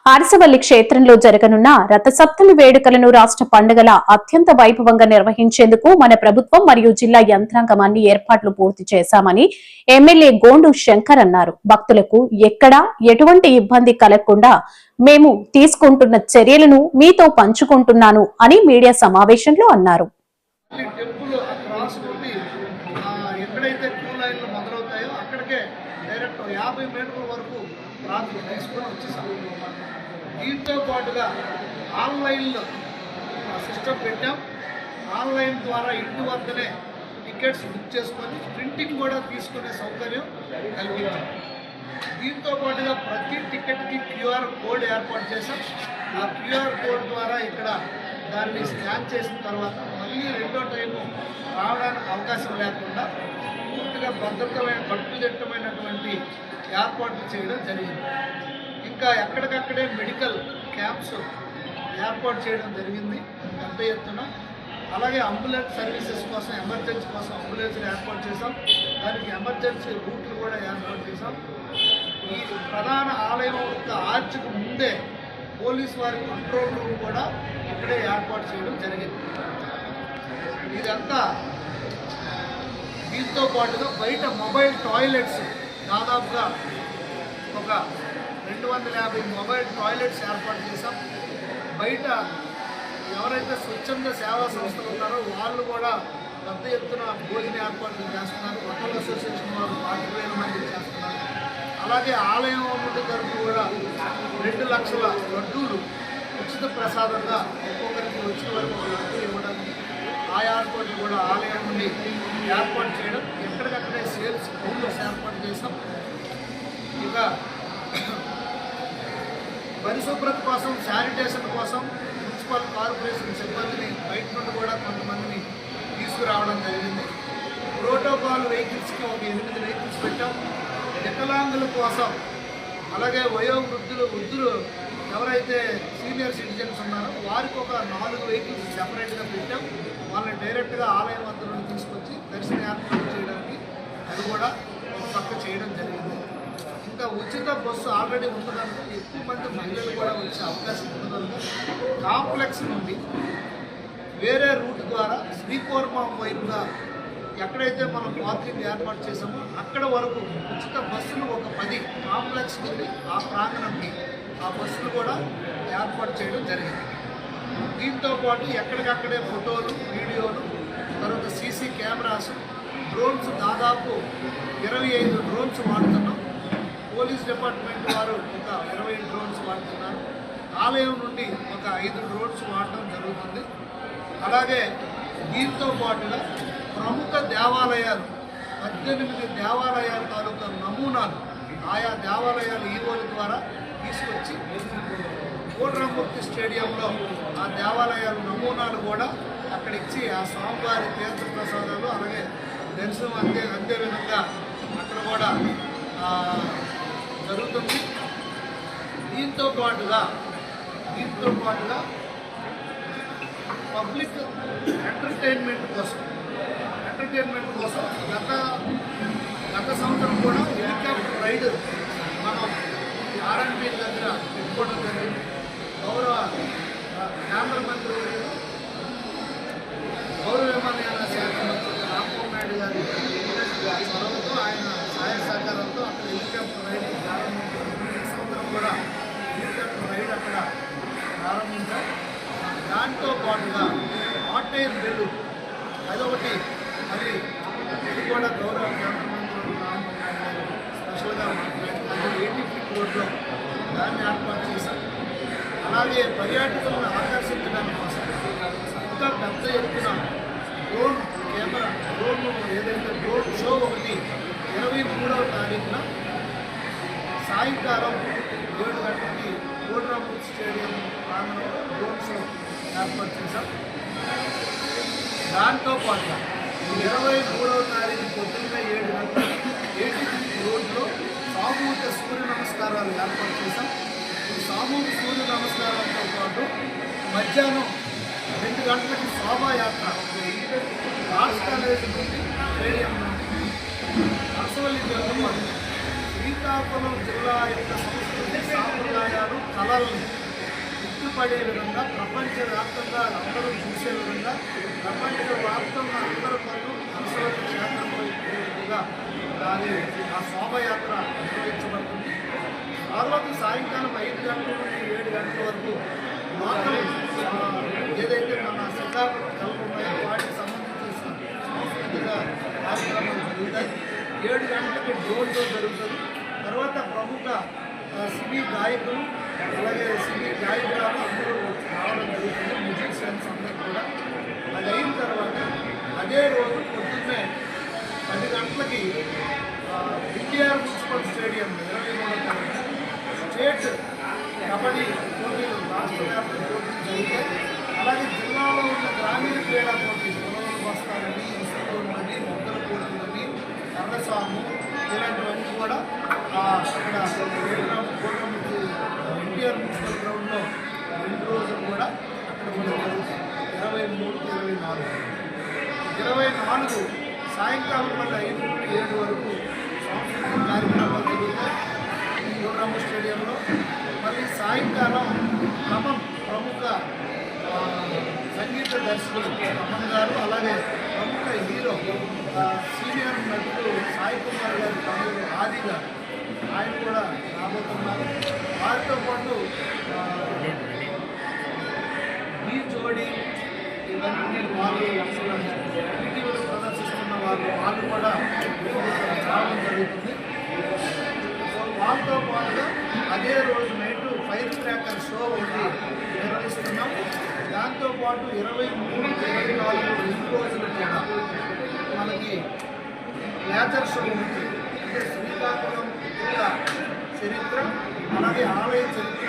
అరసవల్లి క్షేత్రంలో జరగనున్న రథసప్తమి వేడుకలను రాష్ట్ర పండుగల అత్యంత వైభవంగా నిర్వహించేందుకు మన ప్రభుత్వం మరియు జిల్లా యంత్రాంగం అన్ని ఏర్పాట్లు పూర్తి చేశామని ఎమ్మెల్యే గోండు శంకర్ అన్నారు. భక్తులకు ఎక్కడా ఎటువంటి ఇబ్బంది కలగకుండా మేము తీసుకుంటున్న చర్యలను మీతో పంచుకుంటున్నాను అని మీడియా సమావేశంలో అన్నారు. దీంతో పాటుగా ఆన్లైన్లో సిస్టమ్ పెట్టాం. ఆన్లైన్ ద్వారా ఇంటి వద్దనే టికెట్స్ బుక్ చేసుకొని ప్రింటింగ్ కూడా తీసుకునే సౌకర్యం కల్పించాం. దీంతో పాటుగా ప్రతి టికెట్కి క్యూఆర్ కోడ్ ఏర్పాటు చేశాం. ఆ క్యూఆర్ కోడ్ ద్వారా ఇక్కడ దాన్ని స్కాన్ చేసిన తర్వాత మళ్ళీ రెండో టైము రావడానికి అవకాశం లేకుండా పూర్తిగా కట్టుదిట్టమైనటువంటి ఏర్పాట్లు చేయడం జరిగింది. ఇంకా ఎక్కడికక్కడే మెడికల్ క్యాంప్స్ ఏర్పాటు చేయడం జరిగింది పెద్ద ఎత్తున. అలాగే అంబులెన్స్ సర్వీసెస్ కోసం, ఎమర్జెన్సీ కోసం అంబులెన్స్లు ఏర్పాటు చేసాం. దానికి ఎమర్జెన్సీ రూట్లు కూడా ఏర్పాటు చేసాం. ఈ ప్రధాన ఆలయం యొక్క ఆర్చ్కు ముందే పోలీస్ వారి కంట్రోల్ రూమ్ కూడా ఇక్కడే ఏర్పాటు చేయడం జరిగింది. ఇదంతా దీంతో పాటుగా బయట మొబైల్ టాయిలెట్స్ దాదాపుగా ఒక 250 మొబైల్ టాయిలెట్స్ ఏర్పాటు చేశాం. బయట ఎవరైతే స్వచ్ఛంద సేవా సంస్థలు ఉన్నారో వాళ్ళు కూడా పెద్ద ఎత్తున భోజన ఏర్పాట్లు చేస్తున్నారు. హోటల్ అసోసియేషన్ వాళ్ళు 40,000 మంది చేస్తున్నారు. అలాగే ఆలయం అభివృద్ధి తరఫు కూడా 2 లక్షల లడ్డూలు ఉచిత ప్రసాదంగా ఒక్కొక్కరికి వచ్చిన వరకు లడ్డూ ఇవ్వడానికి ఆ ఏర్పాట్లు కూడా ఆలయం నుండి ఏర్పాటు చేయడం, ఎక్కడికక్కడే సేల్స్ కౌంటర్స్ ఏర్పాటు చేసాం. ఇక పరిశుభ్రత కోసం, శానిటేషన్ కోసం మున్సిపల్ కార్పొరేషన్ సిబ్బందిని బయట నుండి కూడా కొంతమందిని తీసుకురావడం జరిగింది. ప్రోటోకాల్ వెహికల్స్కి ఒక 8 వెహికల్స్ పెట్టాం. వికలాంగుల కోసం, అలాగే వృద్ధులు ఎవరైతే సీనియర్ సిటిజన్స్ ఉన్నారో వారికి ఒక 4 వెహికల్స్ సెపరేట్గా పెట్టాం. వాళ్ళని డైరెక్ట్గా ఆలయం వద్ద నుండి తీసుకొచ్చి దర్శన ఏర్పాటు చేయడానికి అది కూడా ఒక పక్క చేయడం జరిగింది. ఇంకా ఉచిత బస్సు ఆల్రెడీ ఉన్నదనుక ఎక్కువ మంది మహిళలు కూడా వచ్చే అవకాశం ఉన్నదనుక కాంప్లెక్స్ నుండి వేరే రూట్ ద్వారా శ్రీకోర్మం వైపుగా ఎక్కడైతే మనం పార్కింగ్ ఏర్పాటు చేసామో అక్కడ వరకు ఉచిత బస్సులు ఒక 10 కాంప్లెక్స్ నుండి ఆ ప్రాంగణంకి ఆ బస్సులు కూడా ఏర్పాటు చేయడం జరిగింది. దీంతో పాటు ఎక్కడికక్కడే ఫోటోలు, వీడియోలు, తర్వాత సీసీ కెమెరాస్, డ్రోన్స్ దాదాపు 25 డ్రోన్స్ వాడుతున్నాం. పోలీస్ డిపార్ట్మెంట్ వారు ఒక 20 డ్రోన్స్ వాడుతున్నారు. ఆలయం నుండి ఒక 5 డ్రోన్స్ వాడటం జరుగుతుంది. అలాగే దీంతో పాటుగా ప్రముఖ దేవాలయాలు 18 దేవాలయాల తాలూకా నమూనాలు ఆయా దేవాలయాల ఈవోల ద్వారా తీసుకొచ్చి కోట్రామూర్తి స్టేడియంలో ఆ దేవాలయాల నమూనాలు కూడా అక్కడ ఇచ్చి ఆ స్వామివారి తీర్థ ప్రసాదాలు అలాగే దర్శనం అందే విధంగా అక్కడ కూడా జరుగుతుంది. దీంతో పాటుగా పబ్లిక్ ఎంటర్టైన్మెంట్ కోసం గత సంవత్సరం కూడా హెలికాప్టర్ రైడ్ మనం ఆర్ఎన్బి దగ్గర పెట్టుకోవడం జరిగింది. గౌరవ కేంద్ర మంత్రి పౌర విమానయాన శాఖ మంత్రి రామ్మోహన్ నాయుడు గారి చొరవతో, ఆయన సహాయ సహకారంతో అక్కడ హెలికాప్టర్ రైడ్ ప్రారంభించారు. ఈ సంవత్సరం కూడా హెలికాప్టర్ రైడ్ అక్కడ ప్రారంభించారు. దాంతో పాటుగా హాట్ ఎయిర్ బెల్లు అదొకటి మళ్ళీ ఇది కూడా గౌరవ కేంద్ర మంత్రి రామ్మోహన్ నాయుడు గారు స్పెషల్గా మాట్లాడి అది 80 ఫీట్ రోడ్లో దాన్ని ఏర్పాటు చేశారు. అలాగే పర్యాటకులను ఆకర్షించడానికి కోసం ఇంకా పెద్ద ఎత్తున డ్రోన్ ఏదైతే డ్రోన్ షో ఒకటి 23వ తారీఖున సాయంకాలం 7 గంటలకి కోట్రామూర్తి స్టేడియం ప్రాంగణంలో డ్రోన్ షో ఏర్పాటు చేశాం. దాంతో పాటు 23వ తారీఖు పొద్దున్న 7 గంటలకి 80 రోడ్లో సామూహిక సూర్య నమస్కారాలు ఏర్పాటు చేశాం. ఈ సామూహిక సూర్య నమస్కారాలతో పాటు మధ్యాహ్నం 2 గంటలకి శోభాయాత్ర ఆర్ట్స్ కాలేజ్ నుండి స్టేడియం నుండి అరసవల్లి శ్రీకాకుళం జిల్లా యొక్క సంస్కృతి సాంప్రదాయాలు కళలను వినపడే విధంగా ప్రపంచవ్యాప్తంగా అందరూ చూసే విధంగా ప్రపంచవ్యాప్తంగా అందరూ పనులు హంసవతి క్షేత్రంపై విధంగా అది ఆ శోభయాత్ర నిర్వహించబడుతుంది. ఆ రోజు సాయంకాలం 5 గంటల నుండి 7 గంటల వరకు లోకల్ ఏదైతే మన శ్రీకాకుళం కళలు ఉన్నాయో వాటికి సంబంధించిన సాంస్కృతిక కార్యక్రమాలు జరుగుతాయి. 7 గంటలకి డోర్ షో జరుగుతుంది. తర్వాత ప్రముఖ సినీ గాయకులు అలాగే సినీ గాయకురాలు అందరూ రావడం జరుగుతుంది. మ్యూజిషియన్స్ అందరూ కూడా. అది అయిన తర్వాత అదే రోజు పొద్దున్నే 10 గంటలకి ఎన్టీఆర్ మున్సిపల్ స్టేడియం 23వ తారీఖు స్టేట్ కబడ్డీ పోటీలు రాష్ట్ర వ్యాప్త పోటీలు జరుగుతాయి. అలాగే జిల్లాలో ఉన్న గ్రామీణ క్రీడా పోటీలు పొలవలు బస్తాలని, ఇసుకని, మొగ్గల పోటీలని, కర్రసాము ఇలాంటివన్నీ కూడా అక్కడ ఎన్టీఆర్ మున్సిపల్ గ్రౌండ్లో 2 రోజులు కూడా అక్కడ కూడా జరుగుతాయి. 23, 24 సాయంకాలం మళ్ళీ 5 నుండి 7 వరకు సాంస్కృతిక కార్యక్రమాలు జరుగుతాయి యువరామ స్టేడియంలో. మళ్ళీ సాయంకాలం ప్రముఖ సంగీత దర్శకులు రమణ్ గారు అలాగే ప్రముఖ హీరో సీనియర్ నటుడు సాయి కుమార్ గారి తమ్ముడు ఆది గారు ఆయన కూడా రాబోతున్నారు. వారితో పాటు ఈ జోడి ఇవన్నీ వాళ్ళు ఇటీవల ప్రదర్శిస్తున్న వాళ్ళు కూడా రావడం జరుగుతుంది. సో వాళ్ళతో పాటుగా అదే రోజు నైట్ ఫైర్ క్రాకర్ షో ఒకటి నిర్వహిస్తున్నాం. దాంతోపాటు 23, 24 2 రోజులు కూడా మనకి లేజర్ షో ఉంది. అంటే శ్రీకాకుళం యొక్క చరిత్ర అలాగే ఆలయ చరిత్ర